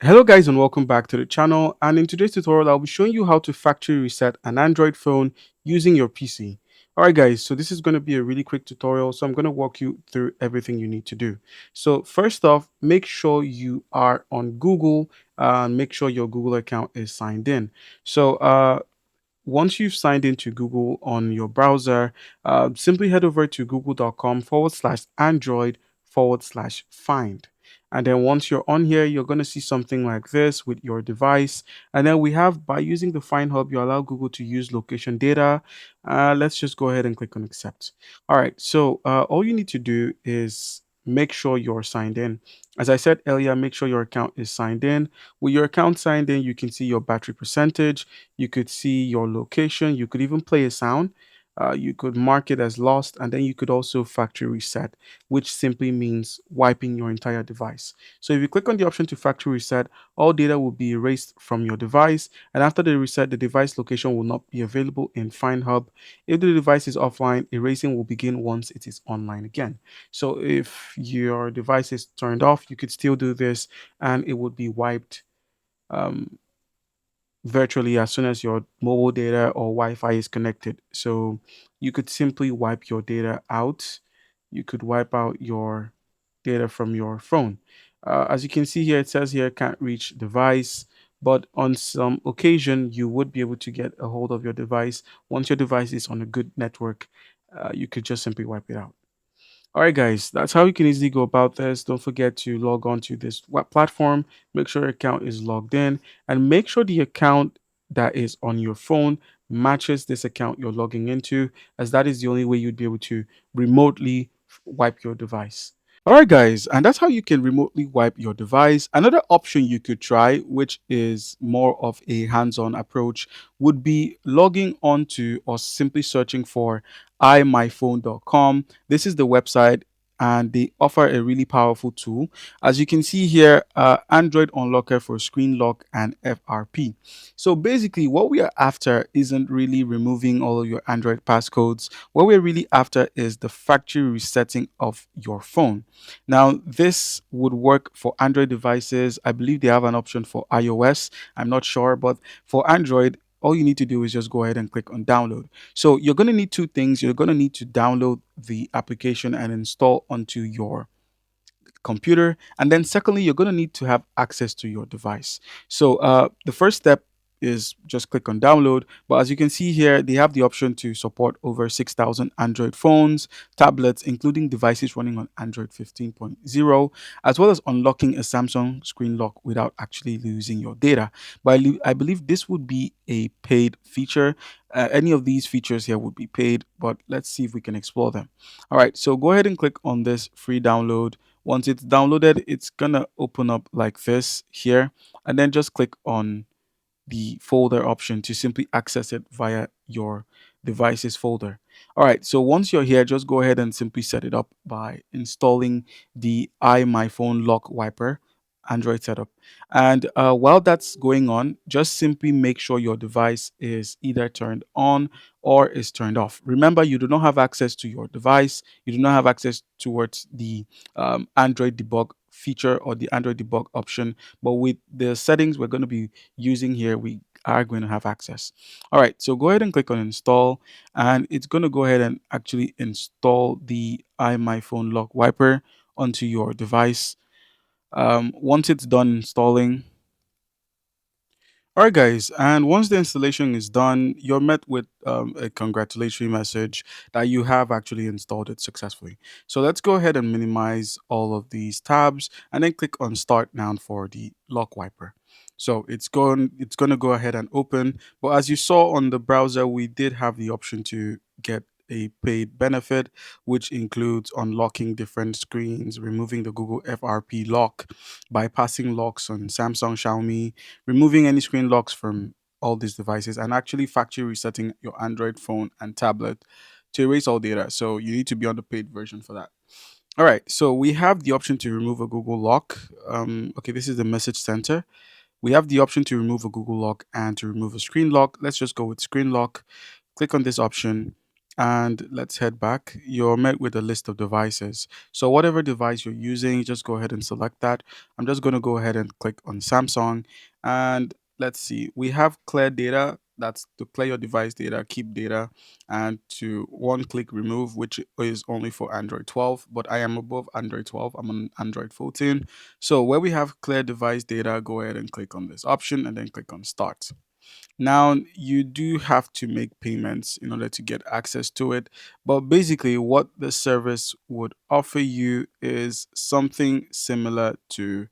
Hello guys and welcome back to the channel, and in today's tutorial I'll be showing you how to factory reset an Android phone using your PC. Alright guys, so this is going to be a really quick tutorial, so I'm going to walk you through everything you need to do. So first off, make sure you are on Google and make sure your Google account is signed in. So once you've signed into Google on your browser, simply head over to google.com/android/find. And then once you're on here, you're going to see something like this with your device. And then we have, by using the Find Hub, you allow Google to use location data. Let's just go ahead and click on accept. All right. So all you need to do is make sure you're signed in. As I said earlier, make sure your account is signed in. With your account signed in, you can see your battery percentage, you could see your location, you could even play a sound, you could mark it as lost, and then you could also factory reset, which simply means wiping your entire device. So if you click on the option to factory reset, all data will be erased from your device, and after the reset, the device location will not be available in Find Hub. If the device is offline, erasing will begin once it is online again. So if your device is turned off, you could still do this and it would be wiped um, virtually as soon as your mobile data or Wi-Fi is connected. So you could simply wipe your data out. You could wipe out your data from your phone. As you can see here, it says here can't reach device, but on some occasion you would be able to get a hold of your device. Once your device is on a good network, you could just simply wipe it out. All right, guys, that's how you can easily go about this. Don't forget to log on to this web platform, make sure your account is logged in, and make sure the account that is on your phone matches this account you're logging into, as that is the only way you'd be able to remotely wipe your device. All right, guys, and that's how you can remotely wipe your device. Another option you could try, which is more of a hands-on approach, would be logging onto or simply searching for imyphone.com. This is the website, and they offer a really powerful tool. As you can see here, Android Unlocker for Screen Lock and FRP. So basically, what we are after isn't really removing all of your Android passcodes. What we're really after is the factory resetting of your phone. Now, this would work for Android devices. I believe they have an option for iOS. I'm not sure, but for Android, all you need to do is just go ahead and click on download. So you're going to need two things. You're going to need to download the application and install onto your computer. And then secondly, you're going to need to have access to your device. So the first step is just click on download. But as you can see here, they have the option to support over 6,000 Android phones, tablets, including devices running on Android 15.0, as well as unlocking a Samsung screen lock without actually losing your data. But I believe this would be a paid feature. Any of these features here would be paid, but let's see if we can explore them. All right, so go ahead and click on this free download. Once it's downloaded, it's gonna open up like this here, and then just click on the folder option to simply access it via your device's folder. All right, so once you're here, just go ahead and simply set it up by installing the iMyFone Lock Wiper Android setup. And while that's going on, just simply make sure your device is either turned on or is turned off. Remember, you do not have access to your device. You do not have access towards the Android debug feature or the Android debug option. But with the settings we're going to be using here, we are going to have access. All right, so go ahead and click on install, and it's going to go ahead and actually install the iMyFone Lock Wiper onto your device. Once it's done installing, all right, guys, and once the installation is done, you're met with a congratulatory message that you have actually installed it successfully. So let's go ahead and minimize all of these tabs and then click on Start Now for the lock wiper. So it's going to go ahead and open. But as you saw on the browser, we did have the option to get a paid benefit, which includes unlocking different screens, removing the Google FRP lock, bypassing locks on Samsung, Xiaomi, removing any screen locks from all these devices, and actually factory resetting your Android phone and tablet to erase all data. So you need to be on the paid version for that. All right, so we have the option to remove a Google lock. Okay, this is the message center. We have the option to remove a Google lock and to remove a screen lock. Let's just go with screen lock. Click on this option, and let's head back. You're met with a list of devices. So whatever device you're using, just go ahead and select that. I'm just going to go ahead and click on Samsung, and let's see. We have clear data. That's to clear your device data, keep data, and to one click remove, which is only for Android 12. But I am above Android 12. I'm on Android 14. So where we have clear device data, go ahead and click on this option and then click on start. Now, you do have to make payments in order to get access to it. But basically, what the service would offer you is something similar to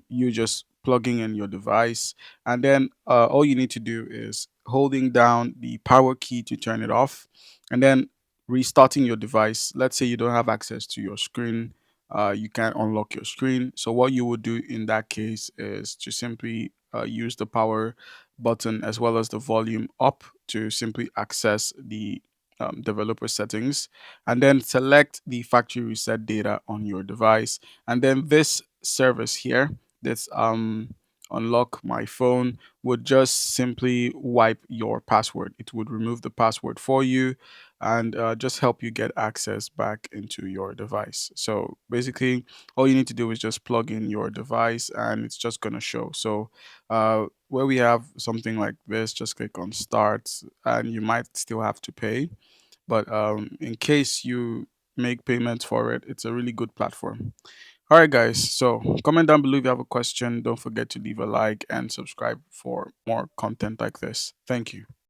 you just plugging in your device. And then all you need to do is holding down the power key to turn it off and then restarting your device. Let's say you don't have access to your screen. You can't unlock your screen. So, what you would do in that case is to simply use the power button as well as the volume up to simply access the developer settings, and then select the factory reset data on your device. And then this service here, this unlock my phone, would just simply wipe your password. It would remove the password for you and just help you get access back into your device. So basically, all you need to do is just plug in your device and it's just going to show. So where we have something like this, just click on start and you might still have to pay. But in case you make payments for it, it's a really good platform. All right, guys. So comment down below if you have a question. Don't forget to leave a like and subscribe for more content like this. Thank you.